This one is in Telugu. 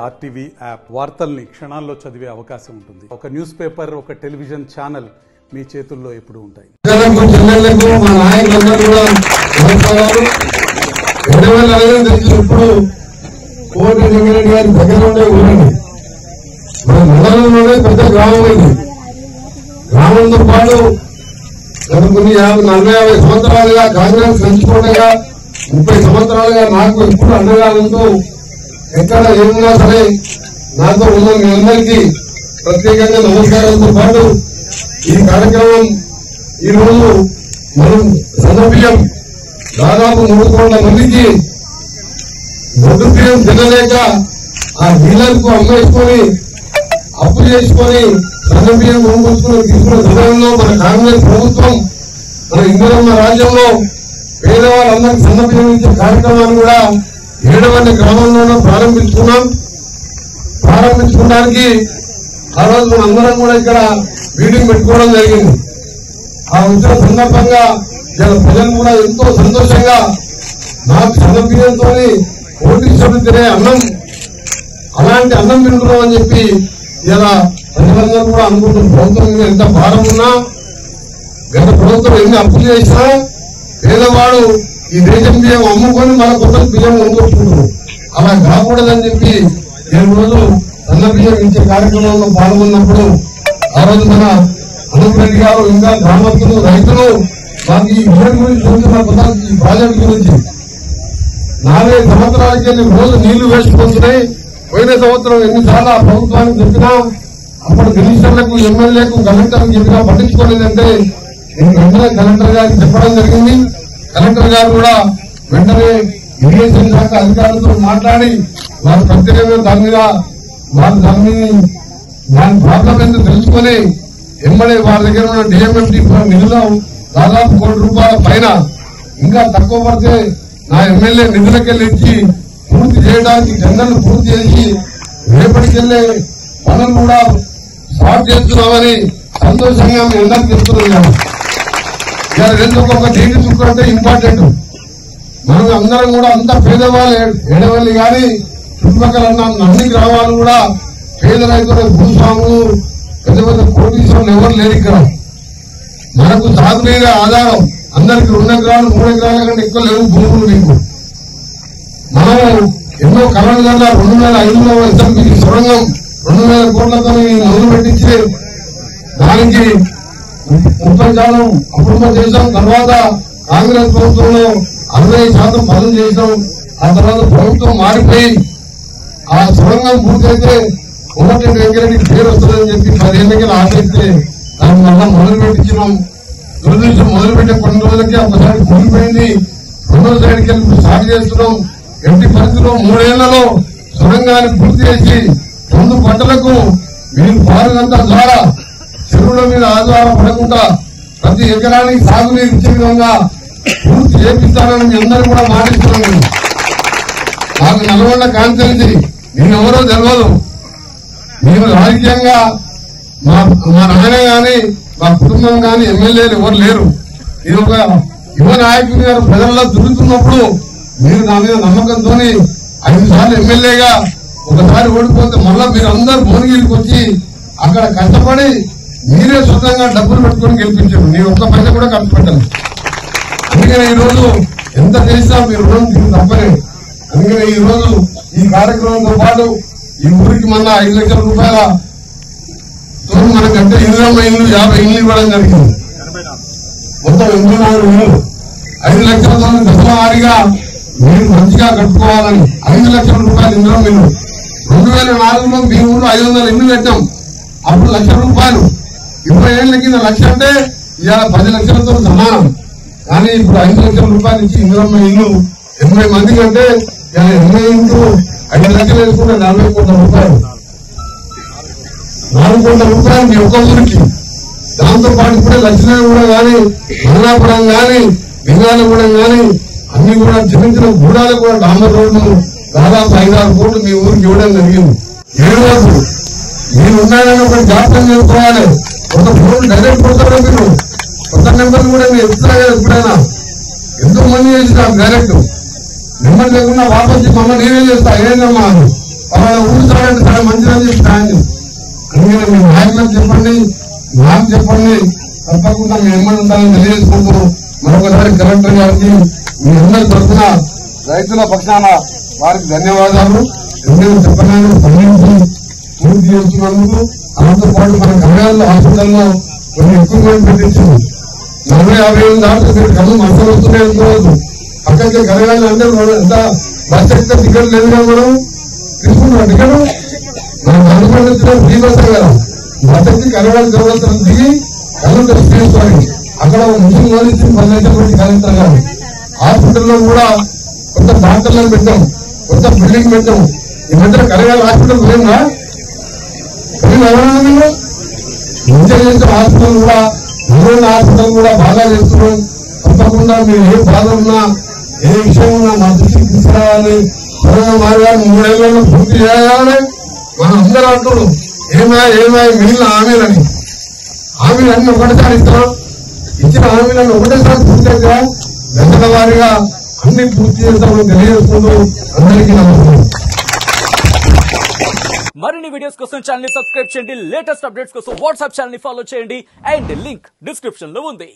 ఆర్టీవీ యాప్ వార్తల్ని క్షణాల్లో చదివే అవకాశం ఉంటుంది. ఒక న్యూస్ పేపర్, ఒక టెలివిజన్ ఛానల్ మీ చేతుల్లో ఎప్పుడు ఉంటాయి. గ్రామంతో పాటు గత కొన్ని 40-50 సంవత్సరాలుగా కాంగ్రెస్ పెంచుకోవడంగా 30 సంవత్సరాలుగా నాకు ఇప్పుడు అండగా ఉంటూ ఎక్కడ ఏమున్నా సరే నాతో ఉన్న మీ అందరికీ ప్రత్యేకంగా నమస్కారాలతో పాటు ఈ కార్యక్రమం ఈరోజు మనం సన్నబియ్యం దాదాపు 3 కోట్ల మందికి దొడ్డు బియ్యం తినలేక ఆ డీలర్కు అమ్మేసుకొని అప్పు చేసుకొని సన్నబియ్యం కొనుక్కొచ్చుకుని తీసుకున్న సమయంలో మన కాంగ్రెస్ ప్రభుత్వం మన ఇందిరమ్మ రాజ్యంలో పేదవాళ్ళందరికీ సన్నబియ్యం ఇచ్చే కార్యక్రమాన్ని కూడా 7వ గ్రామంలోనే ప్రారంభించుకోవడానికి ఆ రోజు మన అందరం కూడా ఇక్కడ మీటింగ్ పెట్టుకోవడం జరిగింది. ఆ వచ్చిన సందర్భంగా ప్రజలు కూడా ఎంతో సంతోషంగా నాకు సన్నబియ్యంతో కోటీశ్వరులు తినే అన్నం, అలాంటి అన్నం తింటున్నాం అని చెప్పి ఇలా ప్రజలందరూ కూడా అనుకుంటున్న ప్రభుత్వం మీద ఎంత భారం ఉన్నా, గత ప్రభుత్వం ఎన్ని అప్పులు చేసినా పేదవాడు ఈ రేషన్ బియ్యం అమ్ముకొని మన కొత్త బియ్యం కొనుక్కొచ్చుకుంటున్నాం. అలా కాకూడదని చెప్పి నేను రోజు సన్న బియ్యం ఇచ్చే కార్యక్రమంలో పాల్గొన్నప్పుడు ఆ రోజు మన అనంతరెడ్డి గారు ఇంకా గ్రామస్తులు, రైతులు మాకు ఈ బియ్యం గురించి చూస్తున్న ఈ ప్రాజెక్టు గురించి 4 సంవత్సరాలకే రోజు నీళ్లు వేసుకొస్తున్నాయి. పోయిన సంవత్సరం ఎన్నిసార్లు ఆ ప్రభుత్వానికి చెప్పినా అప్పుడు మినిస్టర్లకు, ఎమ్మెల్యేలకు, కలెక్టర్లకు చెప్పినా పట్టించుకోలేదంటే నేను వెంటనే కలెక్టర్ గారికి చెప్పడం జరిగింది. కలెక్టర్ గారు కూడా వెంటనే ఇరిగేషన్ శాఖ అధికారులతో మాట్లాడి వారు ప్రత్యేకంగా దాని ప్రాబ్లం ఏంటో తెలుసుకుని ఎమ్మెల్యే వారి దగ్గర ఉన్న డిఎంఎఫ్టీ నిధులు దాదాపు ₹1 పైన ఇంకా తక్కువ పడితే నా ఎమ్మెల్యే నిధులకెళ్ళి ఇచ్చి పూర్తి చేయడానికి టెండర్లు పూర్తి చేసి రేపటికెళ్లే పనులు కూడా స్టార్ట్ చేస్తున్నామని సంతోషంగా మీ అందరికి చెప్తున్నాను. ఒక డేటి చుక్కంటే ఇంపార్టెంట్. మనం అందరం కూడా అంత పేదవాళ్ళు, ఎడవల్లి గాని చుట్టుపక్కల అన్ని గ్రామాలు కూడా పేద రైతులు, భూస్వాములు, పెద్ద పెద్ద కోటీశ్వరులు ఎవరు లేరు. ఇక్కడ మనకు సాగునీరు ఆధారం అందరికి 2 ఎకరాలు 3 ఎకరాల కంటే ఎక్కువ లేవు భూములు. మీకు మనం ఎన్నో కళలు కన్నా 2005లో ఎస్ఎంపీకి సొరంగం 2000 కోట్లతో మొదలు పెట్టించి దానికి 30 శాతం అప్రూవ్ చేశాం. తర్వాత కాంగ్రెస్ ప్రభుత్వంలో 60% పనులు చేశాం. ఆ తర్వాత ప్రభుత్వం మారిపోయి ఆ సొరంగం పూర్తయితే కోమటిరెడ్డి వెంకరెడ్డికి పేరు వస్తుందని చెప్పి 10 ఏళ్ళకి ఆశిస్తే దాన్ని మళ్ళా మొదలు పెట్టించినాం. దురదృష్టం మొదలుపెట్టే కొన్ని రోజులకి ఒకసారి కూలిపోయింది. 2వ సైడ్కి వెళ్ళి సాగు చేస్తున్నాం. ఎట్టి పరిస్థితుల్లో 3 ఏళ్లలో సొరంగాన్ని పూర్తి చేసి 2 పంటలకు మీరు పారుగంట ద్వారా చెరువుల మీద ఆధారపడకుండా ప్రతి ఎకరానికి సాగునీరు ఇచ్చే విధంగా పూర్తి చేపిస్తానని మీ అందరూ కూడా మాటిస్తున్నాను. నాకు నల్గొండ కాన్స్టిట్యున్సీ నేనెవరో తెలియదు. నేను రాజకీయంగా మా నాయన గాని మా కుటుంబం గాని ఎమ్మెల్యేలు ఎవరు లేరు. ఇది ఒక యువ నాయకుని గారు ప్రజల్లో తిరుగుతున్నప్పుడు మీరు నా మీద నమ్మకంతో 5 సార్లు ఎమ్మెల్యేగా ఒకసారి ఓడిపోతే మళ్ళా మీరు అందరు భువనగిరికి వచ్చి అక్కడ కష్టపడి మీరే సొంతంగా డబ్బులు పెట్టుకుని గెలిపించారు. నేను ఒక్క పైసా కూడా ఖర్చు పెట్టాను. అందుకనే ఈ రోజు ఎంత చేసినా మీరు రుణం తిరిగి తప్పలేదు. అందుకనే ఈ రోజు ఈ కార్యక్రమంతో పాటు ఈ ఊరికి మన 5 లక్షల రూపాయల మనకంటే 20 ఇల్లు 50 ఇల్లు ఇవ్వడం జరిగింది. మొత్తం 84 ఇల్లు 5 లక్షలతో దశలవారీగా మీరు మంచిగా కట్టుకోవాలని 5 లక్షల రూపాయలు ఇందులో మీరు 2004లో మీ ఊళ్ళో 500 ఇల్లు పెట్టాం. అప్పుడు ₹1,00,000. 20 ఏళ్ల కింద 1,00,000 అంటే ఇవాళ 10 లక్షలతో సమానం. కానీ ఇప్పుడు 5 లక్షల రూపాయలు ఇచ్చి ఇందులో ఇల్లు 80 మందికి అంటే 80 ఇంటూ 5 లక్షలు వేసుకుంటే 40 కోట్ల రూపాయలు. 4 కోట్ల రూపాయలు మీ ఒక్క ఊరికి. దాంతో పాటు ఇప్పుడే లక్ష్మీగూడెం గాని, మదనాపురం గాని, లింగాలగూడెం గాని అన్ని కూడా చిన్న చిన్న గూడాలు కూడా డాంబర్ రోడ్లు దాదాపు 5-6 కోట్లు మీ ఊరికి ఇవ్వడం జరిగింది. 7 రోజు మీరు ఉన్నాయని ఒకటి జాప్యం చేసుకోవాలి. ఒక ఫోన్ డైరెక్ట్ కొడతారా మీరు? కొత్త నెంబర్లు కూడా మీరు ఎత్తుతారా కదా ఎప్పుడైనా? ఎంతో మంది చేసినారు డైరెక్ట్ నెంబర్ లేకుండా వాపస్ మమ్మల్ని నేనే చేస్తా. ఏదమ్మా పలానా ఊరు అని చెప్పండి, తప్పకుండా మీ ఎమ్మడి ఉంటారని తెలియజేసుకుంటూ మరొకసారి కలెక్టర్ గారికి మీ అందరి తరఫున రైతుల పక్షాన వారికి ధన్యవాదాలు. ఎందుకంటే చెప్పగానే స్పందించి పూర్తి చేస్తున్నందుకు. దాంతో పాటు మన కళ్యాణ హాస్పిటల్లో కొన్ని ఎక్విప్మెంట్ పెట్టించింది. 40-50 దాంట్లో మీరు కళ్ళు మనసులు వస్తున్నాయి అనుకోవద్దు. పక్కకి కళ్యాణ అంటే ఎంత బస్ ఎక్కితే టికెట్ లేదు కదా, మనం తీసుకుంటున్నాం టికెట్. మనం అనుకున్న ఫ్రీ బస్ కదా, బస్ ఎక్కి కళ్యాణ దేవస్థానం దిగి కళ్ళు టెస్ట్ చేసుకోవాలి. అక్కడ ముస్లిం వాళ్ళు ఇచ్చిన 10 లక్షలు పెట్టి కలెక్టర్ గారు. హాస్పిటల్లో కూడా కొత్త డాక్టర్లను పెట్టాం, కొత్త బిల్డింగ్ పెట్టాం. ఈ మధ్య కళ్యాణ హాస్పిటల్ పోయిందా? ఎవరైనా మీరు మంచిగా చేసిన హాస్పిటల్ కూడా, నిర్వహణ హాస్పిటల్ కూడా బాగా చేస్తున్నాం. తప్పకుండా మీరు ఏ బాధ ఉన్నా, ఏ విషయం ఉన్నా మా దృష్టికి తీసుకురావాలి. కరోనా మార్గాన్ని 3 ఏళ్లలో పూర్తి చేయాలని మనం అందరూ అంటున్నాం. ఏమాయి మిగిలిన హామీలని ఒకటిసారి ఇస్తాం. ఇచ్చిన హామీలను ఒకటేసారి పూర్తి అయితే దశల వారీగా అన్ని పూర్తి చేస్తామని తెలియజేసుకుంటూ అందరికీ నమస్కారం. మరిన్ని వీడియోస్ కోసం ఛానల్ ని సబ్స్క్రైబ్ చేయండి. లేటెస్ట్ అప్డేట్స్ కోసం వాట్సాప్ ఛానల్ ని ఫాలో చేయండి. అండ్ లింక్ డిస్క్రిప్షన్ లో ఉంది.